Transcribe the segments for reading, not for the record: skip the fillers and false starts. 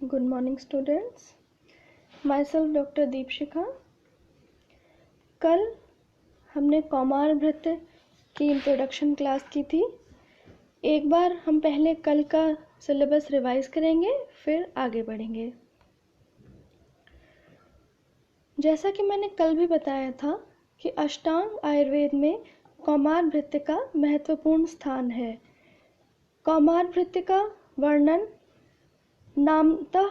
Good morning students. Myself Dr. Deepshikha. कल हमने कौमार वृत्त की इंट्रोडक्शन क्लास की थी. एक बार हम पहले कल का सिलेबस रिवाइज करेंगे, फिर आगे बढ़ेंगे. जैसा कि मैंने कल भी बताया था कि अष्टांग आयुर्वेद में कौमार वृत्त का महत्वपूर्ण स्थान है. कौमार वृत्त का वर्णन नामतः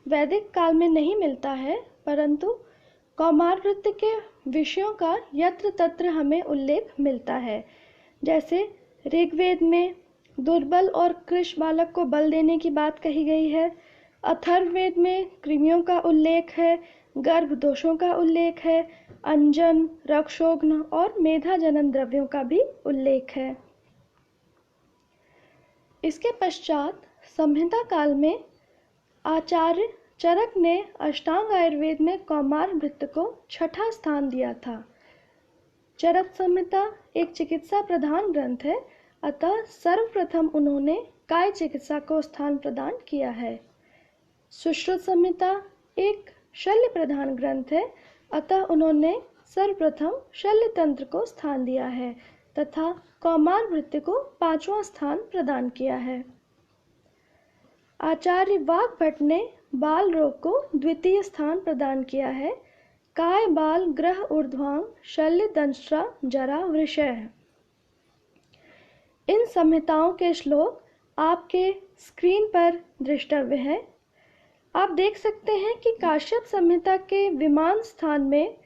वैदिक काल में नहीं मिलता है, परंतु कौमार वृत्त के विषयों का यत्र तत्र हमें उल्लेख मिलता है. जैसे ऋग्वेद में दुर्बल और कृश बालक को बल देने की बात कही गई है. अथर्ववेद में कृमियों का उल्लेख है, गर्भ दोषों का उल्लेख है, अंजन, रक्षोघ्न और मेधा जनन द्रव्यों का भी उल्लेख है. इसके पश्चात संहिता काल में आचार्य चरक ने अष्टांग आयुर्वेद में कौमार वृत्त को छठा स्थान दिया था. चरक संहिता एक चिकित्सा प्रधान ग्रंथ है, अतः सर्वप्रथम उन्होंने काय चिकित्सा को स्थान प्रदान किया है. सुश्रुत संहिता एक शल्य प्रधान ग्रंथ है, अतः उन्होंने सर्वप्रथम शल्य तंत्र को स्थान दिया है तथा कौमार वृत्त को पांचवा स्थान प्रदान किया है. आचार्य वाग्भट ने बाल रोग को द्वितीय स्थान प्रदान किया है. काय बाल ग्रह ऊर्ध्वांग शल्य दंष्ट्रा जरा वृषय. इन संहिताओं के श्लोक आपके स्क्रीन पर दृष्टव्य है. आप देख सकते हैं कि काश्यप संहिता के विमान स्थान में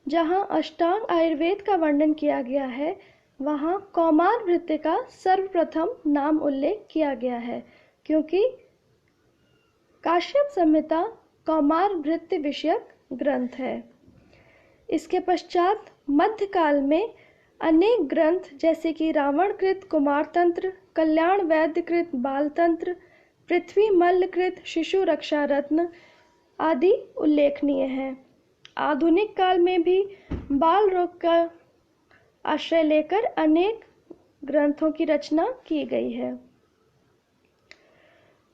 जहां अष्टांग आयुर्वेद का वर्णन किया गया है, वहां कौमार वृत्त का सर्वप्रथम नाम उल्लेख किया गया है, क्योंकि काश्यप संहिता कौमार वृत्त विषयक ग्रंथ है. इसके पश्चात मध्यकाल में अनेक ग्रंथ जैसे कि रावणकृत कुमार तंत्र, कल्याण वैद्यकृत बाल तंत्र, पृथ्वी मल्लकृत शिशु रक्षा रत्न आदि उल्लेखनीय हैं. आधुनिक काल में भी बाल रोग का आश्रय लेकर अनेक ग्रंथों की रचना की गई है.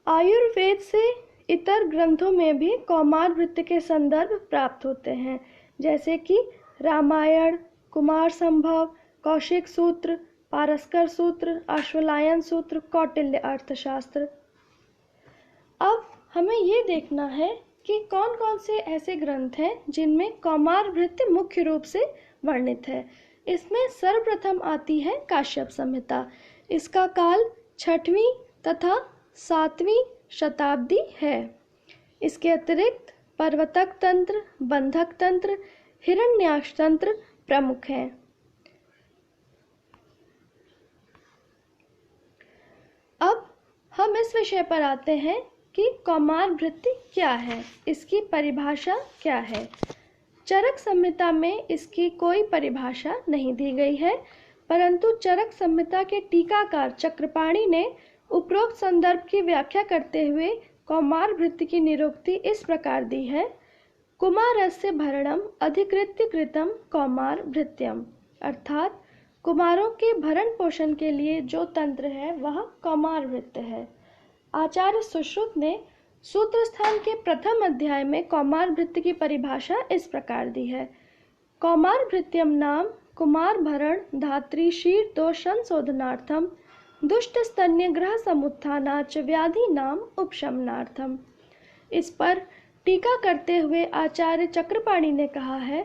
आयुर्वेद से इतर ग्रंथों में भी कौमार वृत्त के संदर्भ प्राप्त होते हैं, जैसे कि रामायण, कुमार संभव, कौशिक सूत्र, पारस्कर सूत्र, अश्वलायन सूत्र, कौटिल्य अर्थशास्त्र. अब हमें ये देखना है कि कौन कौन से ऐसे ग्रंथ हैं जिनमें कौमार वृत्त मुख्य रूप से वर्णित है. इसमें सर्वप्रथम आती है काश्यप संहिता. इसका काल 6वीं तथा 7वीं शताब्दी है. इसके अतिरिक्त पर्वतक तंत्र, बंधक तंत्र, हिरण्याक्ष तंत्र प्रमुख हैं. अब हम इस विषय पर आते हैं कि कौमार वृत्त क्या है, इसकी परिभाषा क्या है. चरक संहिता में इसकी कोई परिभाषा नहीं दी गई है, परंतु चरक संहिता के टीकाकार चक्रपाणि ने उपरोक्त संदर्भ की व्याख्या करते हुए कौमार वृत्त की निरूक्ति इस प्रकार दी है. कुमारस्य भरणम अधिकृत्य कृतम कौमार वृत्यम, अर्थात कुमारों के भरण पोषण के लिए जो तंत्र है वह कौमार वृत्त है. आचार्य सुश्रुत ने सूत्र स्थान के प्रथम अध्याय में कौमार वृत्त की परिभाषा इस प्रकार दी है. कौमार वृत्यम नाम कुमार भरण धात्री शीर दोष संशोधनार्थम दुष्ट स्तन्य ग्रह समुत्थानाच व्याधि नाम उपशमनार्थम. इस पर टीका करते हुए आचार्य चक्रपाणि ने कहा है,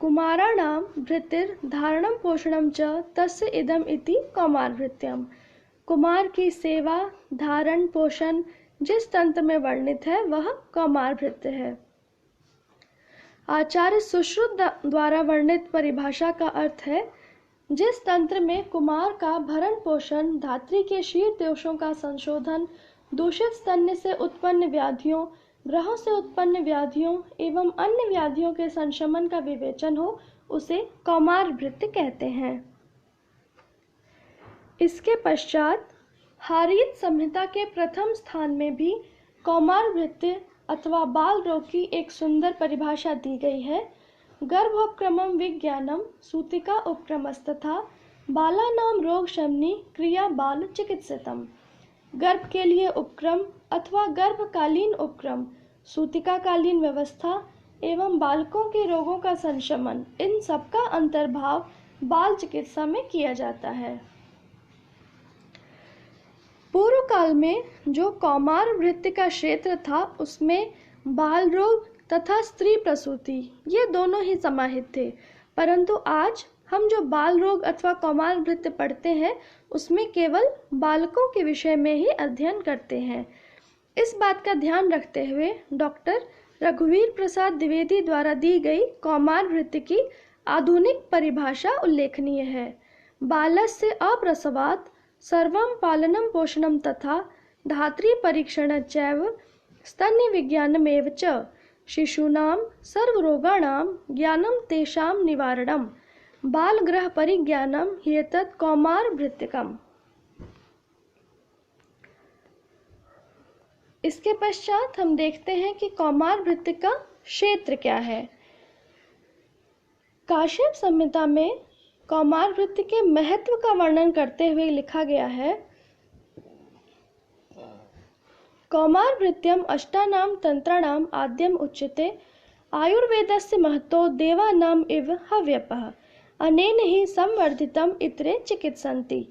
कुमाराणाम वृत्तिर धारणम पोषणम च तस्य इदम इति कौमार वृत्यम. कुमार की सेवा, धारण, पोषण जिस तंत्र में वर्णित है वह कौमार वृत्त है. आचार्य सुश्रुत द्वारा वर्णित परिभाषा का अर्थ है, जिस तंत्र में कुमार का भरण पोषण, धात्री के शीर दोषों का संशोधन, दूषित स्तन्य से उत्पन्न व्याधियों, ग्रहों से उत्पन्न व्याधियों एवं अन्य व्याधियों के संशमन का विवेचन हो, उसे कौमार वृत्त कहते हैं. इसके पश्चात हारीत संहिता के प्रथम स्थान में भी कौमार वृत्त अथवा बाल रोग की एक सुंदर परिभाषा दी गई है. गर्भोपक्रमम विज्ञानम सूतिका उपक्रमस्तथा बालानाम रोग शमनी क्रिया बाल चिकित्सितम. गर्भ के लिए उपक्रम अथवा गर्भकालीन उपक्रम, सूतिकाकालीन व्यवस्था एवं बालकों के रोगों का संशमन, इन सबका अंतर्भाव बाल चिकित्सा में किया जाता है। पूर्व काल में जो कौमार वृत्ति का क्षेत्र था उसमें बाल रोग तथा स्त्री प्रसूति ये दोनों ही समाहित थे, परंतु आज हम जो बाल रोग अथवा कौमार वृत्ति पढ़ते हैं उसमें केवल बालकों के विषय में ही अध्ययन करते हैं। इस बात का ध्यान रखते हुए डॉक्टर रघुवीर प्रसाद द्विवेदी द्वारा दी गई कौमार वृत्ति की आधुनिक परिभाषा उल्लेखनीय है। बालस्य अप्रसवात् सर्वं पालनं पोषणं तथा धात्री परीक्षणञ्चैव स्तन्य विज्ञानमेव च शिशूनां सर्वरोगाणां ज्ञानं तेषां निवारणं बालगृह परिज्ञानं ह्येतत् कौमार वृत्तिकम्। इसके पश्चात हम देखते हैं कि कौमार वृत्ति का क्षेत्र क्या है। काश्यप संहिता में कौमार वृत्ति के महत्व का वर्णन करते हुए लिखा गया है, कौमार वृत्त्यम अष्टानां तंत्राणाम आद्यम उच्यते आयुर्वेदस्य महतो देवानाम इव हव्यपः अनेन ही संवर्धितम इतरे चिकित्सन्ति।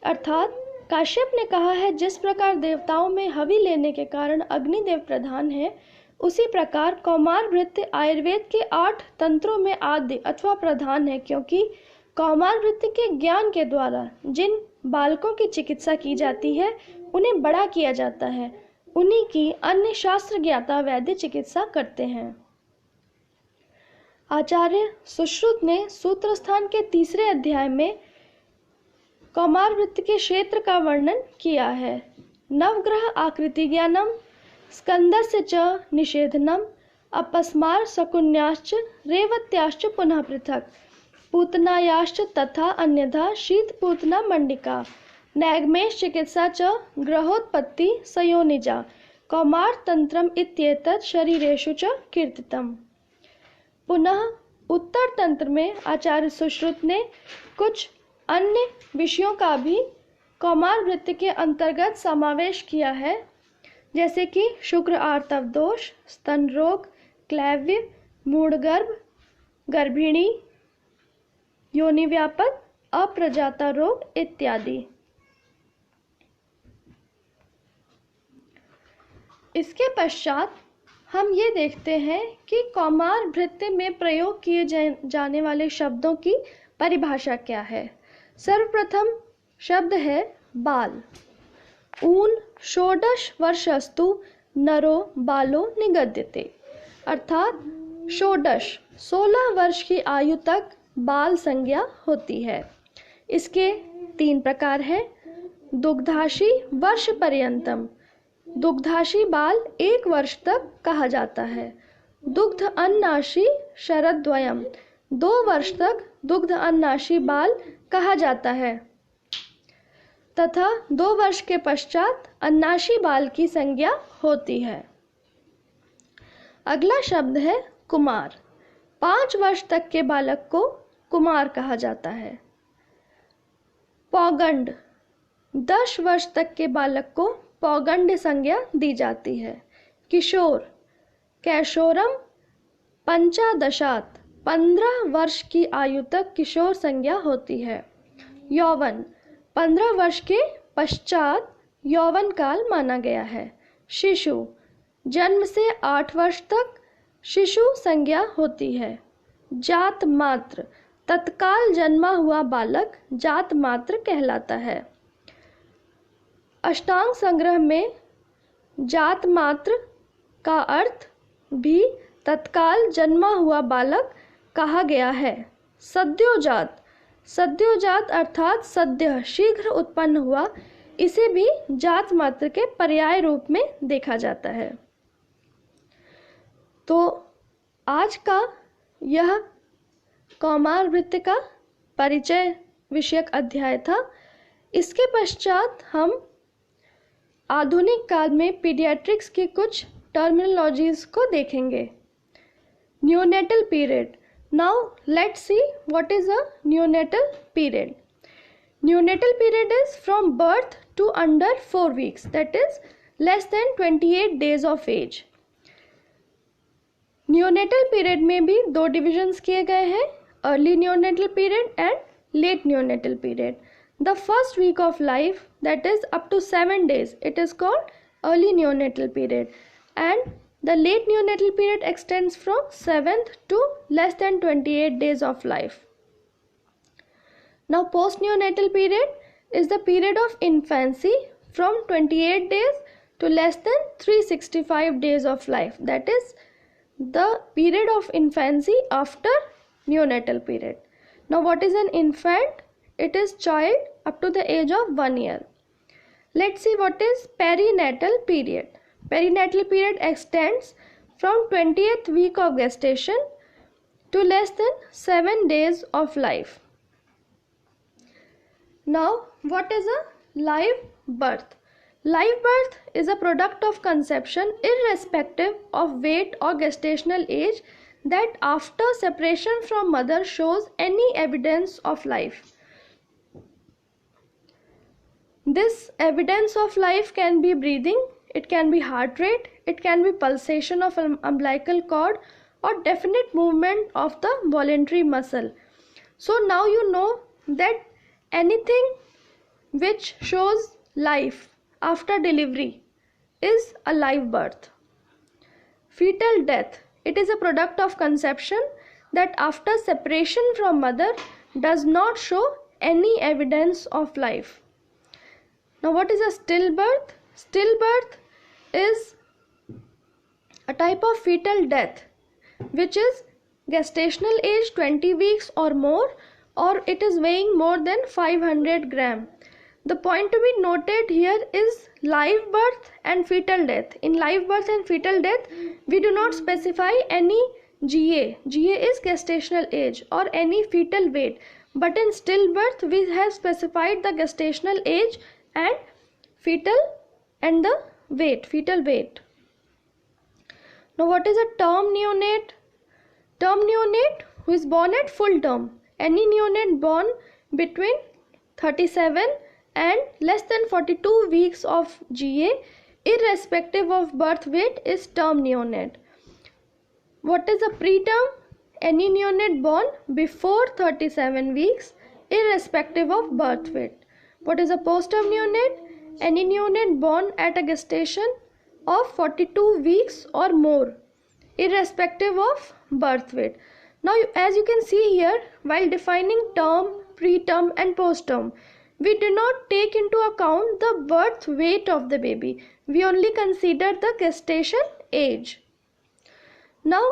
अर्थात काश्यप ने कहा है जिस प्रकार देवताओं में हवि लेने के कारण अग्निदेव प्रधान है, उसी प्रकार कौमार वृत्ति आयुर्वेद के 8 तंत्रों में आद्य अथवा प्रधान है, क्योंकि कौमार वृत्ति के ज्ञान के द्वारा जिन बालकों की चिकित्सा की जाती है उन्हें बड़ा किया जाता है, उन्हीं की अन्य शास्त्र ज्ञाता वैद्य चिकित्सा करते हैं। आचार्य सुश्रुत ने सूत्रस्थान के 3 अध्याय में कौमार वृत्ति के क्षेत्र का वर्णन किया है। नवग्रह आकृति ज्ञानम स्कंदस्य च निषेधनम अपस्मार शकुन्याश्च रेवत्याश्च पुनः पृथक पूतनायाश्च तथा अन्यथा शीतपूतना मंडिका नैगमेश चिकित्सा च ग्रहोत्पत्ति सयोनिजा कौमार तंत्रम इत्येतत् शरीरेषु च कीर्तितम्। पुनः उत्तर तंत्र में आचार्य सुश्रुत ने कुछ अन्य विषयों का भी कौमार वृत्ति के अंतर्गत समावेश किया है, जैसे कि शुक्र आर्तव दोष, स्तन रोग, क्लैव्य, मूढ़गर्भ, गर्भिणी, योनि व्यापक, अप्रजाता रोग इत्यादि। इसके पश्चात हम ये देखते हैं कि कौमार वृत्ति में प्रयोग किए जाने वाले शब्दों की परिभाषा क्या है। सर्वप्रथम शब्द है बाल। ऊन षोडश वर्षस्तु नरो बालो निगद्यते, अर्थात षोडश 16 वर्ष की आयु तक बाल संज्ञा होती है। इसके 3 प्रकार हैं। दुग्धाशी वर्ष पर्यंतम, दुग्धाशी बाल 1 वर्ष तक कहा जाता है। दुग्ध अन्नाशी शरद्वयम, 2 वर्ष तक दुग्ध अन्नाशी बाल कहा जाता है तथा 2 वर्ष के पश्चात अन्नाशी बाल की संज्ञा होती है। अगला शब्द है कुमार। 5 वर्ष तक के बालक को कुमार कहा जाता है। पौगंड, 10 वर्ष तक के बालक को पौगंड संज्ञा दी जाती है। किशोर, कैशोरम पंचादशात, 15 वर्ष की आयु तक किशोर संज्ञा होती है। यौवन, 15 वर्ष के पश्चात यौवन काल माना गया है। शिशु, जन्म से 8 वर्ष तक शिशु संज्ञा होती है। जात मात्र, तत्काल जन्मा हुआ बालक जात मात्र कहलाता है। अष्टांग संग्रह में जात मात्र का अर्थ भी तत्काल जन्मा हुआ बालक कहा गया है। सद्योजात, सद्योजात अर्थात सद्य शीघ्र उत्पन्न हुआ, इसे भी जात मात्र के पर्याय रूप में देखा जाता है। तो आज का यह कौमार वृत्ति का परिचय विषयक अध्याय था। इसके पश्चात हम आधुनिक काल में पीडियाट्रिक्स की कुछ टर्मिनोलॉजीज को देखेंगे। Neonatal period. Now let's see what is a neonatal period. Neonatal period is from birth to under 4 weeks, that is less than 28 days of age. Neonatal period में भी 2 डिविजन्स किए गए हैं, early neonatal period and late neonatal period. The first week of life, that is up to 7 days, it is called early neonatal period, and the late neonatal period extends from 7th to less than 28 days of life. Now postneonatal period is the period of infancy from 28 days to less than 365 days of life, that is the period of infancy after neonatal period. Now what is an infant? It is child up to the age of 1 year. Let's see what is perinatal period. Perinatal period extends from 20th week of gestation to less than 7 days of life. Now what is a live birth? Live birth is a product of conception irrespective of weight or gestational age that after separation from mother shows any evidence of life. This evidence of life can be breathing, it can be heart rate, it can be pulsation of umbilical cord or definite movement of the voluntary muscle. So now you know that anything which shows life after delivery is a live birth. Fetal death, it is a product of conception that after separation from mother does not show any evidence of life. Now what is a stillbirth? Stillbirth is a type of fetal death which is gestational age 20 weeks or more, or it is weighing more than 500 gram. The point to be noted here is live birth and fetal death. In live birth and fetal death, we do not specify any GA. GA is gestational age, or any fetal weight. But in stillbirth, we have specified the gestational age and fetal and the weight, fetal weight. Now what is a term neonate? Term neonate who is born at full term. Any neonate born between 37 and less than 42 weeks of GA, irrespective of birth weight, is term neonate. What is a preterm? Any neonate born before 37 weeks, irrespective of birth weight. What is a postterm neonate? Any neonate born at a gestation of 42 weeks or more, irrespective of birth weight. Now as you can see here, while defining term, preterm and postterm, we do not take into account the birth weight of the baby. We only consider the gestation age. Now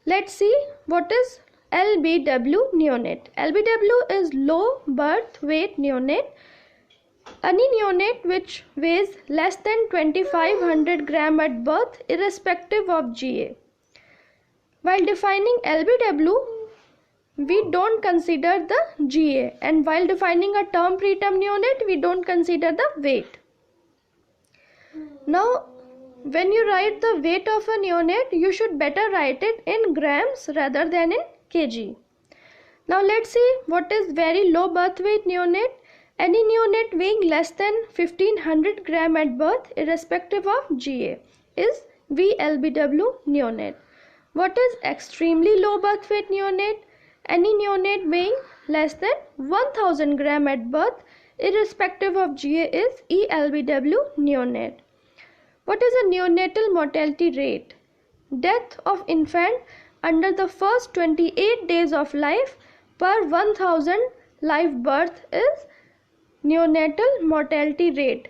let's see what is LBW neonate. LBW is low birth weight neonate. Any neonate which weighs less than 2500 gram at birth, irrespective of GA. While defining LBW, we don't consider the GA, and while defining a term preterm neonate, we don't consider the weight. Now when you write the weight of a neonate, you should better write it in grams rather than in kg. Now let's see what is very low birth weight neonate. Any neonate weighing less than 1500 gram at birth, irrespective of GA, is VLBW neonate. What is extremely low birth weight neonate? Any neonate weighing less than 1000 gram at birth, irrespective of GA, is ELBW neonate. What is a neonatal mortality rate? Death of infant under the first 28 days of life per 1000 live birth is neonatal mortality rate,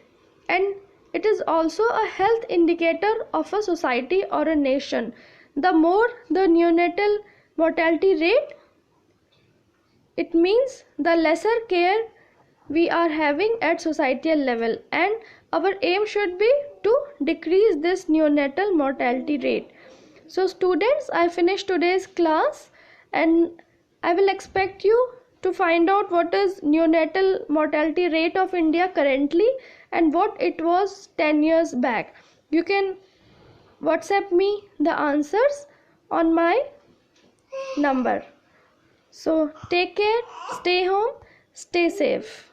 and it is also a health indicator of a society or a nation. The more the neonatal mortality rate, it means the lesser care we are having at societal level, and our aim should be to decrease this neonatal mortality rate. So students, I finished today's class, and I will expect you to find out what is neonatal mortality rate of India currently and what it was 10 years back. You can WhatsApp me the answers on my number. So take care, stay home, stay safe.